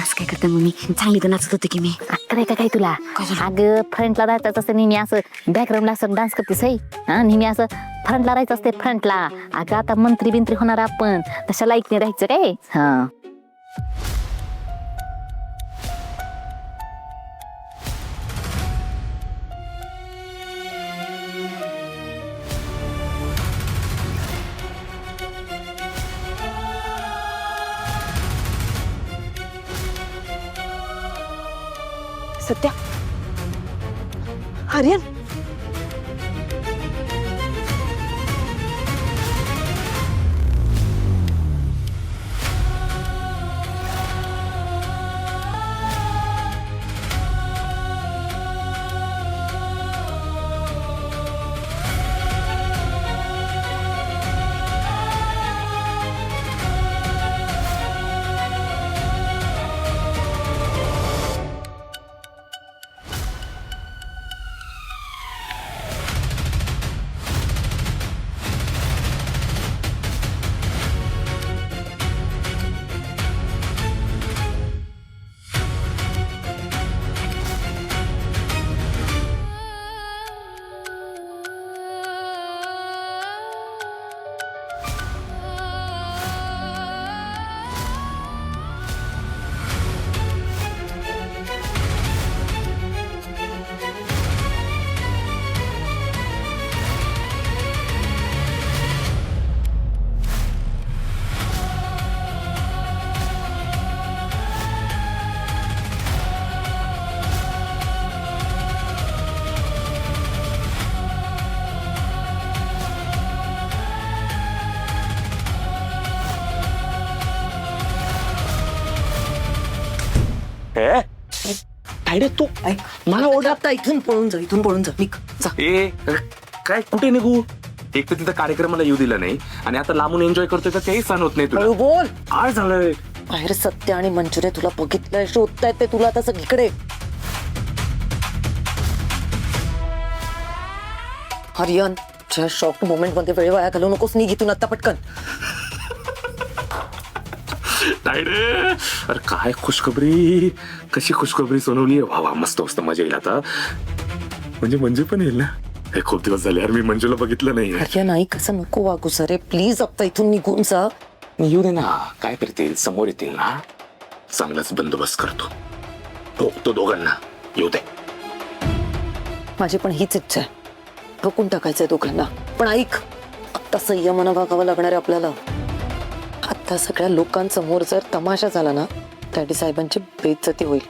असं काय करते मग मी चांगली तर नाचत होते की मी अक्कल का काय तुला अगं फ्रंटला जायचं असतं नेहमी असं बॅकग्राऊंडला असं डान्स करतेस है हा नेहमी असं फ्रंटला राहायचं असते फ्रंटला अगं आता मंत्री बिंत्री होणार आपण तशा लाईकने राहायचं काय हा सत्या आर्यन तायडे तू ऐक मला ओढ आता इथून पळून जा निघ जा ए काय कुठे निघू एक तर तिथं कार्यक्रमाला येऊ दिला नाही आणि आता लांबून एन्जॉय करतोय तर काही सण होत नाही तुला हळू बोल काय झालंय बाहेर सत्य आणि मंजुरे तुला बघितलंय शोधतायत ते तुला आता सगळीकडे आर्यन ज्या शॉक मोमेंट मध्ये वेळ वाया घालवू नकोस निघ इथून आता पटकन तायडे अरे काय खुशखबरी कशी खुशखबरी सोनवली वा वा मस्त मस्त मजा येईल आता म्हणजे मंजू पण येईल ना हे खूप दिवस झाले यार मी मंजूला बघितलं नाही आर्यन आई कसं नको वागू सरे प्लीज आता इथून निघून जा येऊ दे ना काय करतील समोर येतील ना चांगलाच बंदोबस्त करतो ठोकतो दोघांना येऊ दे माझी पण हीच इच्छा आहे ठोकून टाकायचंय दोघांना पण ऐक आता संयमानं वागावं लागणार आहे आपल्याला आता सगळ्या लोकांसमोर जर तमाशा झाला ना डॅडी साहेबांची बेइज्जती होईल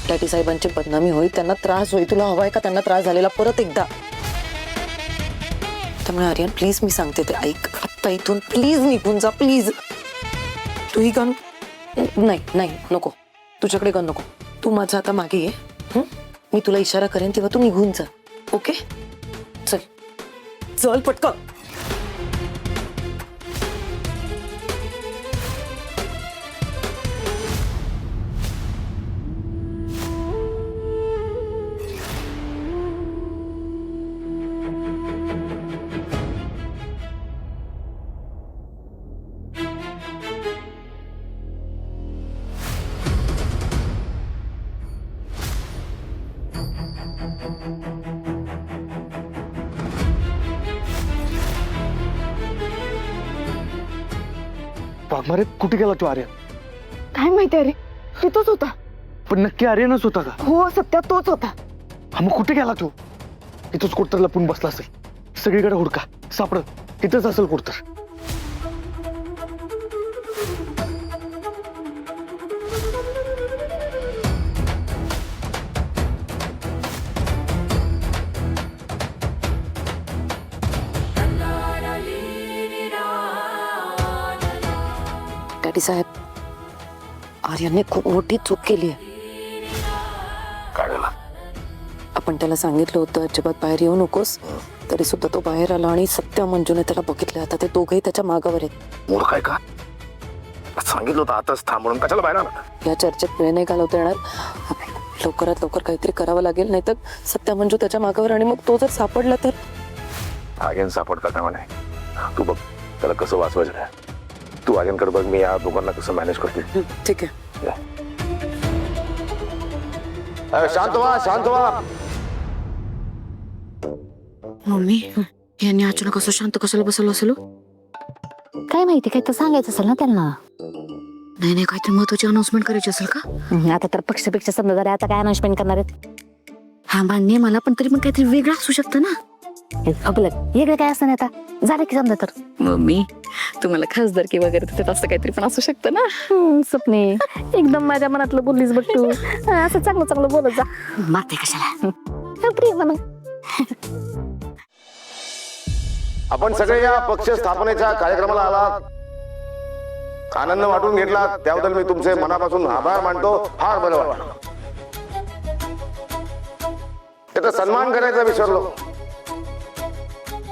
डॅडी साहेबांची बदनामी होईल त्यांना त्रास होईल तुला हवाय का त्यांना त्रास झालेला परत एकदा त्यामुळे आर्यन प्लीज मी सांगते ते ऐक आता इथून प्लीज निघून जा प्लीज तू ही गण नाही नाही नको तुझ्याकडे गण नको तू माझा आता मागे ये मी तुला इशारा करेन तेव्हा तू निघून जा ओके चल चल पटकन वाघमारे कुठे गेला तू आर्यन काय माहिती अरे तिथंच होता पण नक्की आर्यनच होता का हो सत्या तोच होता हा मग कुठे गेला तू इथंच कुठतर लपून बसला असेल सगळीकडे हुडका सापडत इथंच असेल कुठतर डॅडी साहेब आर्यनने खूप मोठी चूक केली आहे काय झालं आपण त्याला सांगितलं होतं अजिबात बाहेर येऊ नकोस तरी सुद्धा तो बाहेर आला आणि सत्य मंजूने त्याला बघितलं आता ते दोघेही त्याच्या मागावर आहेत मूर्ख आहे का सांगितलं होतं आताच थांब म्हणून कशाला बाहेर आला या चर्चेत वेळ नाही घालवता येणार लवकरात लवकर काहीतरी करावं लागेल नाहीतर सत्य मंजू त्याच्या मागावर आणि मग तो जर सापडला तर आर्यन सापडता का म्हणे तू बघ त्याला कसं वाचवायचं तू आर्यनकडे बघ, मी या दोघांना कसं मॅनेज करते. ठीक आहे. शांत व्हा, शांत व्हा. मम्मी यांनी अचानक असं शांत कशाला बसवलं असेल हो? काय माहिती, काही तर सांगायचं असेल ना त्यांना. नाही नाही, काहीतरी महत्वाची अनाउन्समेंट करायची असेल का? आता तर पक्षपेक्षा समजा झाले, आता काय अनाउन्समेंट करणार आहेत? हा मान्य मला, पण तरी मग काहीतरी वेगळं असू शकतं ना. वेगळं काय असं नाही, आता झालं की समजा तर. मम्मी तुम्हाला खासदारकी वगैरे त्यात असं काहीतरी पण असू शकतं ना. स्वप्ने एकदम माझ्या मनातलं बोललीस बघ तू. असं चांगलं चांगलं बोलत जा. माते कशाला. प्रेमानं. आपण सगळे या पक्ष स्थापनेच्या कार्यक्रमाला आलात, आनंद वाटून घेतला, त्याबद्दल मी तुमचे मनापासून आभार मानतो. फार बरं वाटलं. त्याचा सन्मान करायचा विसरलो,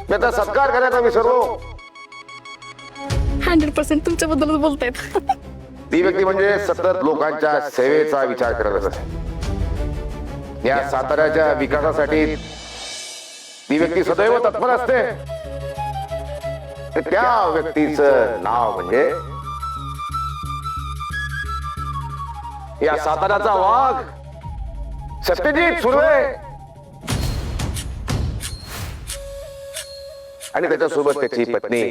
त्याचा सत्कार करायचा विसरलो. 100% तुमच्याबद्दलच बोलतायत. ती व्यक्ती म्हणजे सतत लोकांच्या सेवेचा विचार करत असते. या साताऱ्याच्या विकासासाठी ती व्यक्ती सदैव तत्पर असते. त्या व्यक्तीचं नाव म्हणजे या साताऱ्याचा वाघ सत्यजित सुर्वे आणि त्याच्यासोबत त्याची पत्नी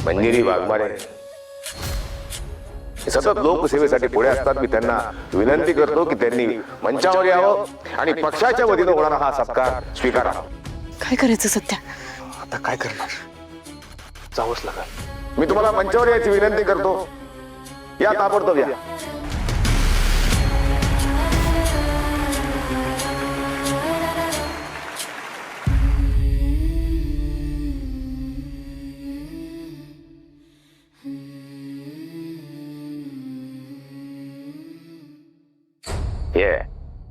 मंजिरी वाघमारे. सतत लोकसेवेसाठी पुढे असतात. मी त्यांना विनंती करतो की त्यांनी मंचावर यावं आणि पक्षाच्या वतीनं होणारा हा सत्कार स्वीकारावा. काय करायचं सत्या? आता काय करणार, जावंच लागेल. मी तुम्हाला मंचावर यायची विनंती करतो. या ताबडतोब या.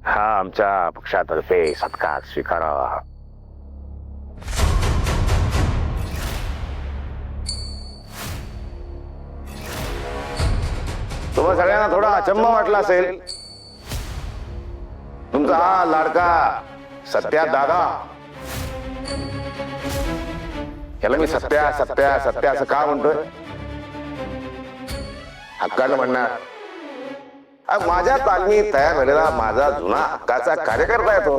हा आमच्या पक्षातर्फे सत्कार स्वीकारावा. तुम्हाला सगळ्यांना थोडा अचंबा वाटला असेल. तुमचा हा लाडका सत्या दादा, याला मी सत्या सत्या सत्या असं का म्हणतोय? हक्कानं म्हणणार, माझ्या तालमीत तयार झालेला माझा जुना हक्काचा कार्यकर्ता आहे तो.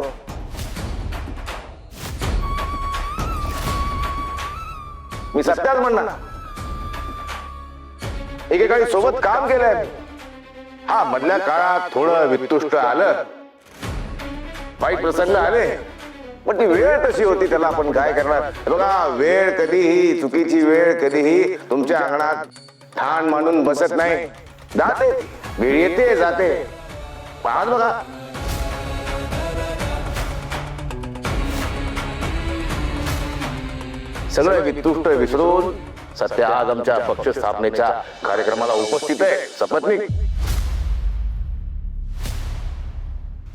मी सत्याच म्हणणार. एकेकाळी सोबत काम केलंय. हा मधल्या काळात थोडं वित्तुष्ट आलं, वाईट प्रसंग आले, पण ती वेळ तशी होती, त्याला आपण काय करणार. बघा, वेळ कधीही, चुकीची वेळ कधीही तुमच्या अंगणात ठाण मांडून बसत नाही. जाते, वेळ येते जाते. पाहत बघा. सगळं वित्तुष्ट विसरून सत्य आज आमच्या पक्ष स्थापनेच्या कार्यक्रमाला उपस्थित आहे, सपत्नीक.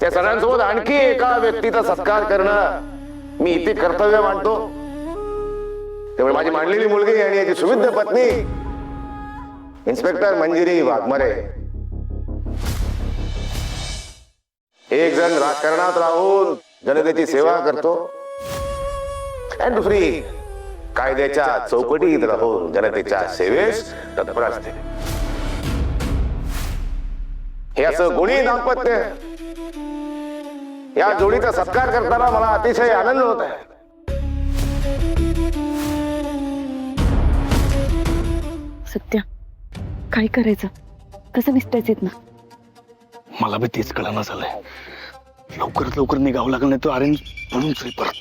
त्या सगळ्यांसोबत आणखी एका व्यक्तीचा सत्कार करणं मी इथे कर्तव्य मानतो. त्यामुळे माझी मांडलेली मुलगी आणि याची सुविद्य पत्नी इन्स्पेक्टर मंजिरी वाघमारे, एक जण राजकारणात राहून जनतेची सेवा करतो आणि दुसरी कायद्याच्या चौकटीत राहून जनतेच्या सेवेस तत्पर असते. हे असं गुणी दाम्पत्य, या जोडीचा सत्कार करताना मला अतिशय आनंद होत आहे. सत्या काय करायचं, कसं निसटायचं ना? मला बी तेच कळना झालंय. लवकरात लवकर निघावं लागलं, नाही तो आर्यन पळून जाईल परत.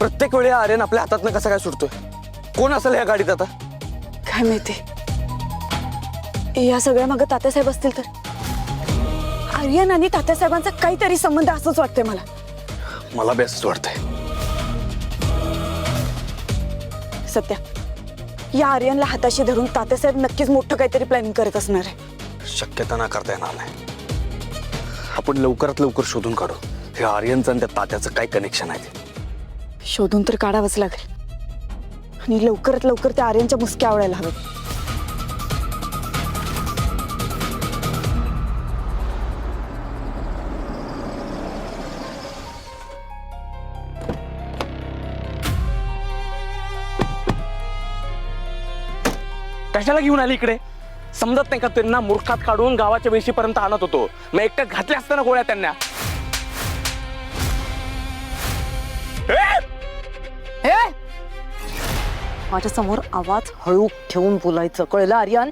प्रत्येक वेळी आर्यन आपल्या हातातनं कसा काय सुटतोय? कोण असेल या गाडीत आता? काय माहिती या सगळ्या मागं तात्यासाहेब असतील तर? आर्यन आणि तात्यासाहेबांचा काहीतरी संबंध असंच वाटतंय मला. मला बी असंच वाटतंय. सत्या, या आर्यनला हाताशी धरून तात्यासाहेब नक्कीच मोठं काहीतरी प्लॅनिंग करत असणार आहे. शक्यता नाकारता येणार नाही. आपण लवकरात लवकर शोधून काढू हे आर्यनचं आणि त्या तात्याचं काय कनेक्शन आहे ते. शोधून तर काढावंच लागेल आणि लवकरात लवकर त्या आर्यनच्या मुसक्या आवडायला हवेत. कशाला घेऊन आली इकडे? समजत नाही का त्यांना? मूर्खात काढून गावाच्या वेशीपर्यंत आणत होतो. मग एकट्यात घातल्या असताना गोळ्या त्यांना. माझ्या समोर आवाज हळू ठेवून बोलायचं, कळलं आर्यन?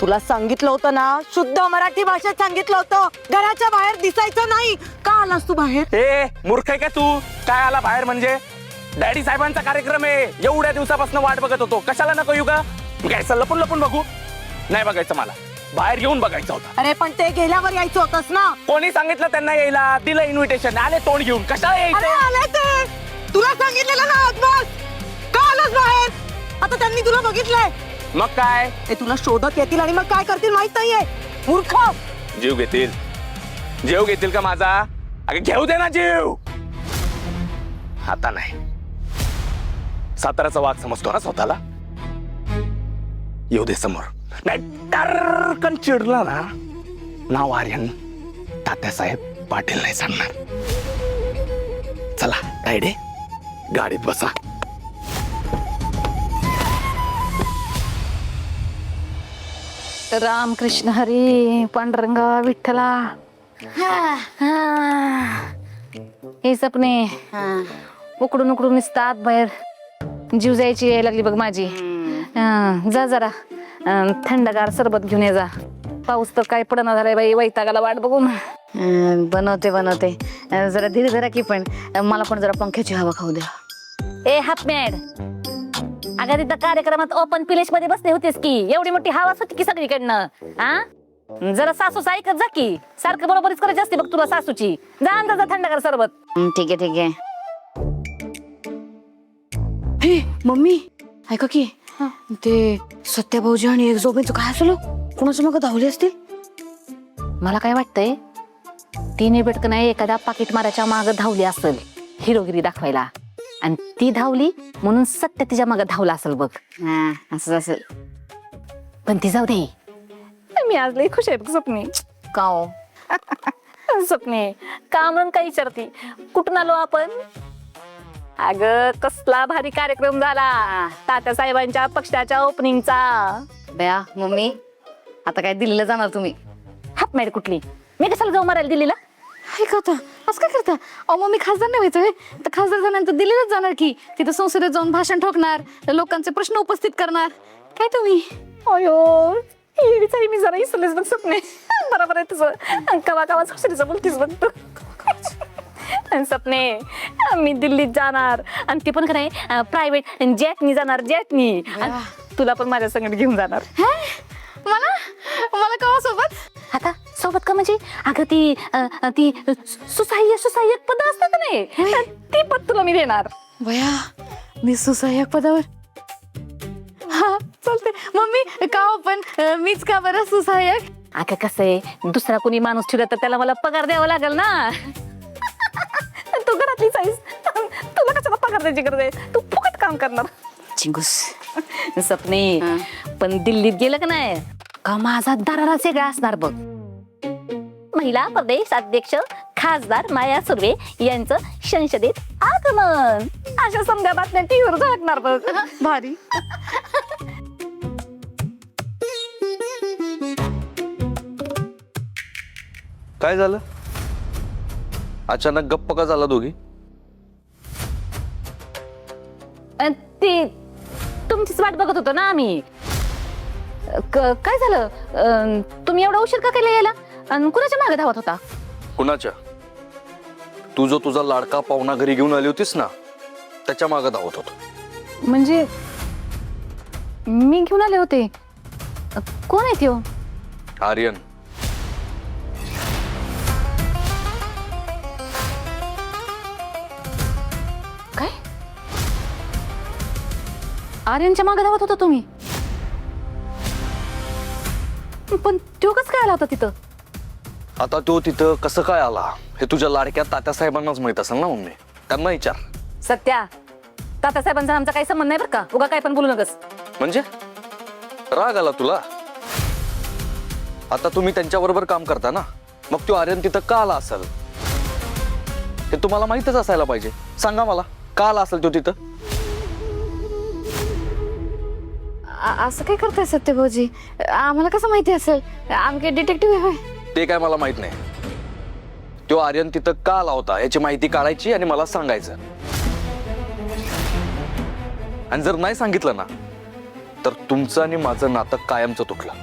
तुला सांगितलं होतं ना, शुद्ध मराठी भाषेत सांगितलं होतं, घराच्या बाहेर दिसायचं नाही. का आलास तू बाहेर? ए मूर्ख आहे का तू? काय आला बाहेर म्हणजे? डॅडी साहेबांचा कार्यक्रम आहे, एवढ्या दिवसापासून वाट बघत होतो. कशाला नको येऊ का? घ्यायचं लपून लपून बघू? नाही बघायचं मला, बाहेर येऊन बघायचं होतं. अरे पण ते गेल्यावर यायचं होतंस ना. कोणी सांगितलं त्यांना यायला? दिलं इन्व्हिटेशन, आले तोंड घेऊन. कशाला अरे यायचं? आले ते, तुला सांगितलेलं ना बस. का आलास बाहेर? आता त्यांनी तुला बघितलंय. मग काय? ते तुला शोधत येतील आणि मग काय करतील माहित नाहीये. मूर्ख. जीव घेतील? जीव घेतील का माझा? अगं घेऊ दे ना जीव. आता नाही. साताराचा वाघ समजतो ना स्वतःला. येऊ दे समोर. नाही टर्कन चिडला ना, नाव आर्यन तात्यासाहेब पाटील नाही सांगणार. चला रायडे, गाडीत बसा. रामकृष्ण हरी पांडुरंगा विठ्ठला. हे सपने उकडून उकडून निसतात बाहेर. जीव जायची यायला लागली बघ माझी. जा जरा थंडगार सरबत घेऊन ये जा. पाऊस तर काय पडना झालाय बाई, वैतागाला वाट बघून. बनवते जरा धीरे धरा की, पण मला पण जरा पंख्याची हवा खाऊ द्या. ए हाफमॅड, अगं तिथं कार्यक्रमात ओपन पिलेश मध्ये बसले होतेस की, एवढी मोठी हवा सुटली की सगळीकडनं. हा जरा सासूच ऐकत जा की, सारखं बरोबरीच करायची असते बघ तुला सासूची. जा अंदाज थंडगार सरबत. ठीक आहे. हे मम्मी ऐका की, ते सत्या भाऊजी आणि एक जोबाईचं काय असलं? कोणाच्या मागं धावले असतील? मला काय वाटतंय, तिने बेटक नाही एखाद्या पाकिट माराच्या माग धावली असेल हिरोगिरी दाखवायला, आणि ती धावली म्हणून सत्य तिच्या माग धावला असेल बघ. असं असेल. पण ती जाऊ दे, मी आज लई खुश आहे बघ स्वप्नी. का हो? स्वप्ने का म्हणून काय विचारती? कुठून आलो आपण? अगं कसला भारी कार्यक्रम झाला तात्या साहेबांच्या पक्षाच्या ओपनिंगचा. बया मम्मी, आता काय दिल्लीला जाणार तुम्ही? हात मॅड कुठली? मी कशाला जाऊ मारायला दिल्लीला? ऐका आता असं काय करता? अहो मम्मी, खासदार नाही व्हायचं तर खासदार झाल्यानंतर दिल्लीलाच जाणार की. तिथं संसदेत जाऊन भाषण ठोकणार, लोकांचे प्रश्न उपस्थित करणार. काय तुम्ही? अयो येडीच मी जरा इसरलेच बघ स्वप्ने. बरोबर आहे तुझं. कवा कवा सासरीचं बोलतीस बघ तू. स्वप्ने मी दिल्लीत जाणार, आणि ते पण काय प्रायव्हेट जेटनी जाणार, जेटनी. तुला पण माझ्या संगत घेऊन जाणार. मला कवा सोबत? आता सोबत का म्हणजे? अगं ती सुसहाय्यक पद असतात का नाही, ती पद तुला मी देणार. बया मी सुसहाय्यक पदावर? हा चालते मम्मी. का पण मीच का बरं सुसहाय्यक? अगं कसं आहे, दुसरा कोणी माणूस ठेवला तर त्याला मला पगार द्यावा लागेल ना. तू घरातलीच आहेस, तुला कशाला पगार द्यायची गरज आहे? तू फुकट काम करणार. चिंगूस. सपने पण दिल्लीत गेलं का नाही का माझा दरारा वेगळा असणार बघ. महिला प्रदेश अध्यक्ष खासदार माया सुर्वे यांचं संसदेत आगमन, अशा समजा बातम्या टीव्हीवर झळकणार बघ. भारी. काय झालं? अचानक गप्प का झाला दोघी? ती तुमचीच वाट बघत होतो ना आम्ही. काय झालं? तुम्ही एवढा उशीर का केला यायला? आणि कुणाच्या मागे धावत होता? कुणाच्या? तू जो तुझा लाडका पाहुणा घरी घेऊन आली होतीस ना, त्याच्या मागे धावत होतो. म्हणजे मी घेऊन आले होते. कोण आहे त्यो? आर्यन. काय? आर्यनच्या मागे धावत होता तुम्ही? पण तो कसं काय आला होता तिथं? आता तो तिथं कसं काय आला हे तुझ्या लाडक्या तात्यासाहेबांनाच माहित असेल ना मम्मी. त्यांना विचार. सत्या, तात्यासाहेबांचा आमचा काही संबंध नाही बरं का. उगा काय पण बोलू नकस. म्हणजे राग आला तुला? आता तुम्ही त्यांच्या बरोबर काम करता ना, मग तो आर्यन तिथं का आला असेल हे तुम्हाला माहितच असायला पाहिजे. सांगा मला, का आला असेल तो तिथं? असं काय करताय सत्य भाऊजी? आम्हाला कसं माहिती असेल? आम्ही काय डिटेक्टिव्ह आहे होय? ते काय मला माहित नाही. तो आर्यन तिथं का आला होता याची माहिती काढायची आणि मला सांगायचं. आणि जर नाही सांगितलं ना तर तुमचं आणि माझं नातं कायमचं तुटलं.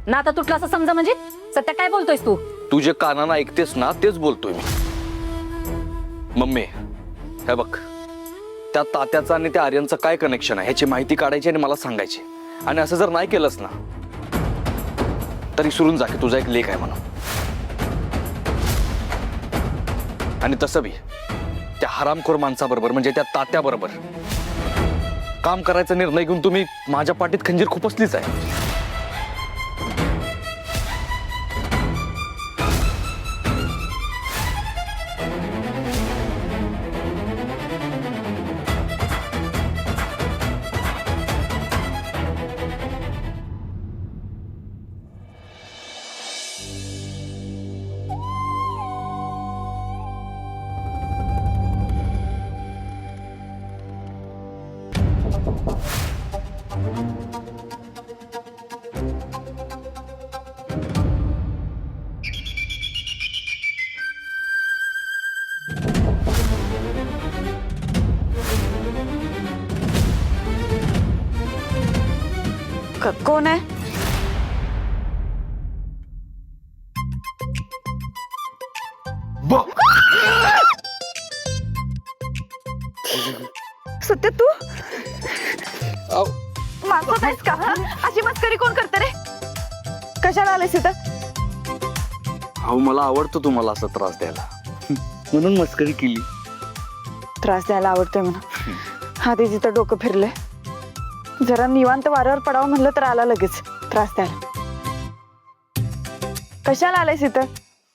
नाता तुटलं असं समजा म्हणजे? सत्या काय बोलतोयस तू? तू जे कानानं ऐकतेस ना तेच बोलतोय मी. मम्मी हे बघ, त्या तात्याचं आणि त्या आर्यनचं काय कनेक्शन आहे ह्याची माहिती काढायची आणि मला सांगायची. आणि असं जर नाही केलंस ना तर विसरून जा की तुझा एक लेख आहे म्हणून. आणि तसं बी त्या हरामखोर माणसाबरोबर म्हणजे त्या तात्याबरोबर काम करायचा निर्णय घेऊन तुम्ही माझ्या पाठीत खंजीर खुपसलीच आहे. कोण आहे? सत्य तू मारत आहेस का? अशी मस्करी कोण करते रे? कशाला आलेस इथं? अहो मला आवडतं तुम्हाला असा त्रास द्यायला म्हणून मस्करी केली. त्रास द्यायला आवडतोय म्हणा. हा ते जिथं डोकं फिरलंय. जरा निवांत वाऱ्यावर पडावं म्हणलं तर आला लगेच त्रास द्यायला. कशाला आलायस इथं?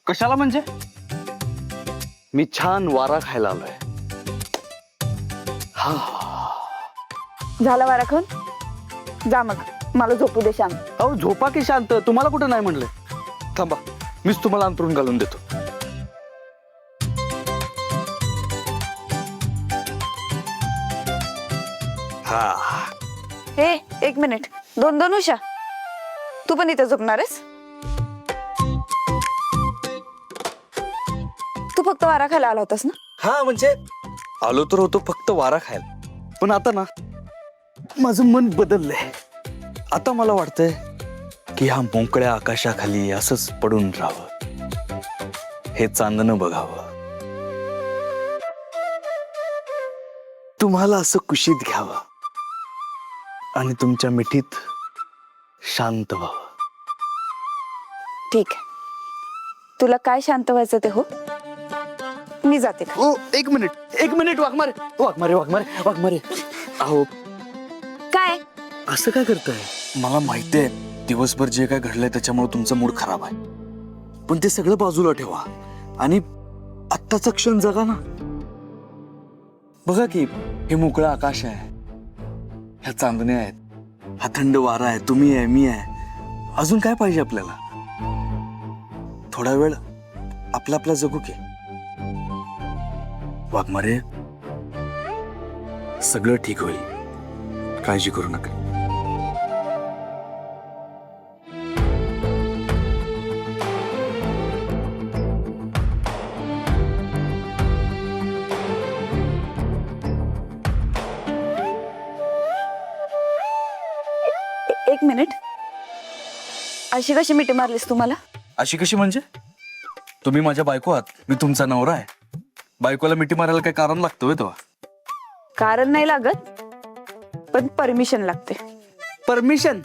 कशाला म्हणजे? मी छान वारा खायला आलोय. झाला वारा खाऊन? जा मग, मला झोपू दे शांत. अहो झोपा की शांत. तुम्हाला कुठं नाही म्हणलंय. थांबा, मीच तुम्हाला अंतरून घालून देतो. हा हे एक मिनिट. दोन दोन उषा, तू पण इथे झोपणार आहेस? तू फक्त वारा खायला आला होतास ना? हा म्हणजे आलो तर होतो फक्त वारा खायला, पण आता ना माझं मन बदललंय. आता मला वाटतंय की ह्या मोकळ्या आकाशाखाली असंच पडून राहावं, हे चांदणं बघावं, तुम्हाला असं कुशीत घ्यावं आणि तुमच्या मिठीत शांत व्हावं. ठीक आहे, तुला काय शांत व्हायचं ते हो. मी जाते का? ओ एक मिनिट वाघमारे वाघमारे वाघमारे वाघमारे. अहो काय असं काय करताय? मला माहिती आहे दिवसभर जे काय घडलंय त्याच्यामुळे तुमचा मूड खराब आहे, पण ते सगळं बाजूला ठेवा आणि आत्ताचा क्षण जगा ना. बघा की हे मोकळं आकाश आहे, ह्या चांदण्या आहेत, हा थंड वारा आहे, तुम्ही आहे, मी आहे. अजून काय पाहिजे आपल्याला? थोडा वेळ आपला आपला जगू की. वाघमारे सगळं ठीक होईल, काळजी करू नका. एक मिनिट. अशी कशी मिठी मारलीस तुम्हाला? अशी कशी म्हणजे? तुम्ही माझ्या बायको आहात, मी तुमचा नवरा आहे. बायकोला मिठी मारायला काय कारण लागतं होय तेव्हा? कारण नाही लागत, पण परमिशन लागते. परमिशन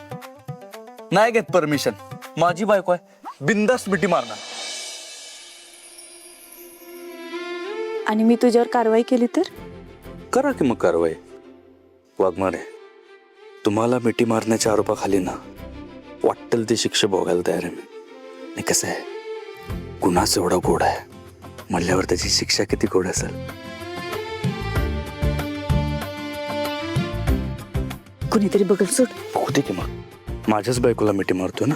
नाही घेत परमिशन. माझी बायको आहे, बिंदास मिठी मारणार. आणि मी तुझ्यावर कारवाई केली तर? करा की मग कारवाई. वाघमारे, तुम्हाला मिठी मारण्याच्या आरोपाखाली ना वाटेल ते शिक्षा भोगायला तयार आहे मी. आणि कसं आहे, गुन्हाच एवढा गोड आहे म्हणल्यावर त्याची शिक्षा किती गोड असेल. कुणीतरी बघल सोड. होते की मग माझ्याच बायकोला मिठी मारतो ना,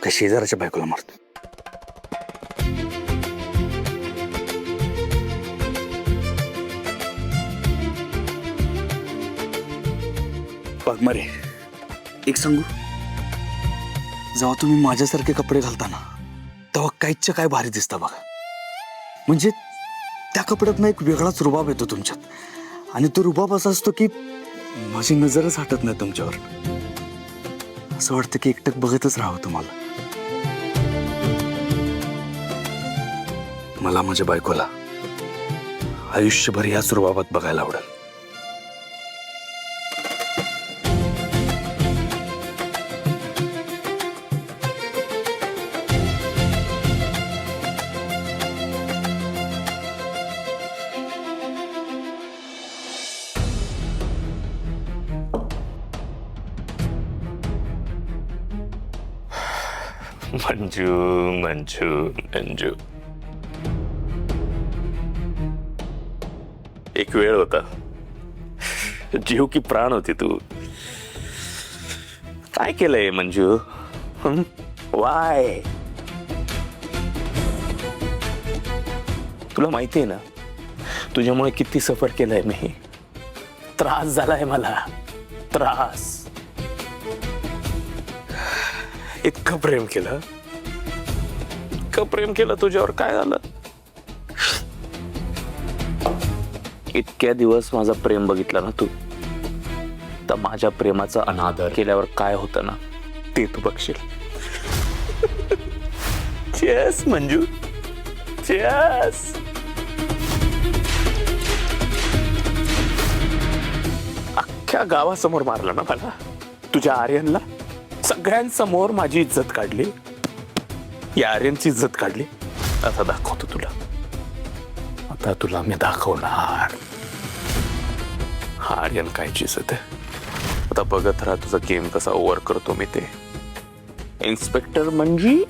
का शेजाराच्या बायकोला मारतो? वाघमारे, एक सांगू, जेव्हा तुम्ही माझ्यासारखे कपडे घालता ना तेव्हा काहीच्या काय भारी दिसता बघा. म्हणजे त्या कपड्यात एक वेगळाच रुबाब येतो तुमच्यात. आणि तो रुबाब असा असतो की माझी नजरच हटत नाही तुमच्यावर. असं वाटतं की एकटक बघतच राहावं तुम्हाला. मला माझ्या बायकोला आयुष्यभर याच रुबाबात बघायला आवडेल. मंजू मंजू मंजू, एक वेळ होता, जीव की प्राण होती तू. काय केलंय मंजू? वाय? तुला माहितीये ना तुझ्यामुळे किती सफर केलाय मी. त्रास झालाय मला, त्रास. इतकं प्रेम केलं, इतकं प्रेम केलं तुझ्यावर. काय झालं? इतक्या दिवस माझं प्रेम बघितलं ना तू, तर माझ्या प्रेमाचा अनादर केल्यावर काय होतं ना ते तू बघशील. Chess Manju, chess. अख्ख्या गावासमोर मारलं ना मला, तुझ्या आर्यनला. सगळ्यांसमोर माझी इज्जत काढली, या आर्यनची इज्जत काढली. आता दाखवतो तुला, आता तुला मी दाखवणार आर्यन काय इज्जत आहे. आता बघत राहा तुझा गेम कसा ओव्हर करतो मी ते. इन्स्पेक्टर मंजी,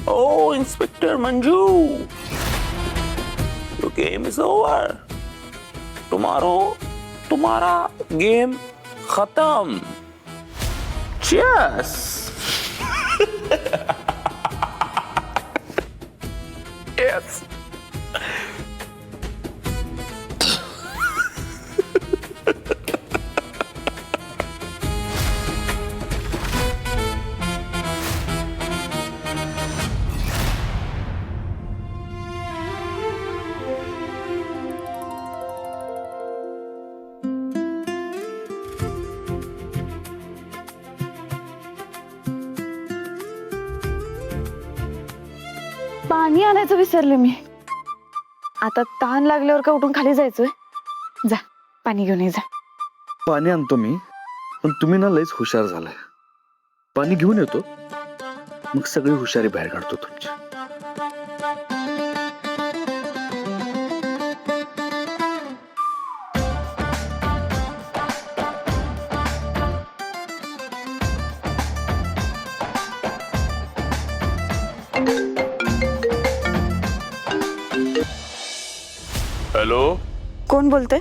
ओ inspector Manju, your game is over. Tomorrow तुम्हारा गेम खत्म. Cheers. Yes. पाणी आणायचं विसरले मी. आता ताण लागल्यावर का उठून खाली जायचंय? जा पाणी घेऊन ये जा. पाणी आणतो मी, पण तुम्ही ना लयच हुशार झालाय. पाणी घेऊन येतो, मग सगळी हुशारी बाहेर काढतो तुमची. हॅलो, कोण बोलतंय?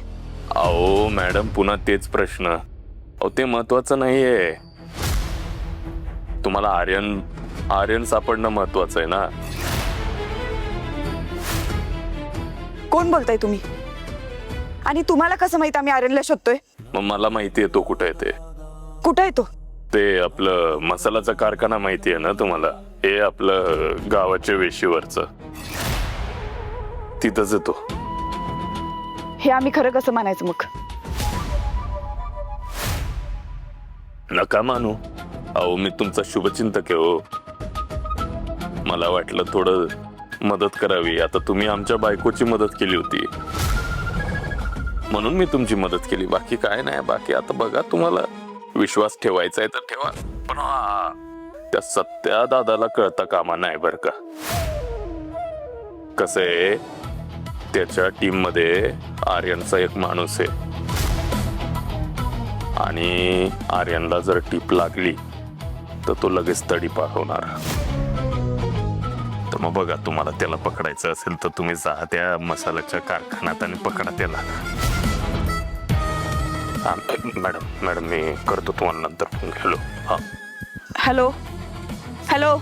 अहो मॅडम, पुन्हा तेच प्रश्न. अहो ते महत्वाचं नाहीये. तुम्हाला आर्यन सापडणं महत्वाचं आहे ना. कोण बोलताय तुम्ही? आणि तुम्हाला कसं माहित आम्ही आर्यनला शोधतोय? मग मला माहितीये तो कुठे आहे ते. कुठं आहे तो? ते आपलं मसालाचा कारखाना माहितीये ना तुम्हाला, हे आपलं गावाच्या वेशीवरचं, तिथंच आहे तो. हे आम्ही खरं कसं मानायचं मग? नका मानू. अहो मी तुमचा शुभचिंतक आहे हो. मला वाटलं थोडं मदत करावी. आता तुम्ही आमच्या बायकोची मदत केली होती म्हणून मी तुमची मदत केली, बाकी काय नाही. बाकी आता बघा, तुम्हाला विश्वास ठेवायचा आहे तर ठेवा, पण त्या सत्या दादाला कळता कामा नाही बर का. कसं आहे, त्याच्या टीम मध्ये आर्यनचा एक माणूस आहे आणि आर्यनला जर टीप लागली तर तो लगेच तडी पाठवणार. तर मग बघा, तुम्हाला त्याला पकडायचं असेल तर तुम्ही जा त्या मसाल्याच्या कारखान्यात आणि पकडा त्याला. मॅडम मी करतो तुम्हाला नंतर फोन. हॅलो. हा हॅलो हॅलो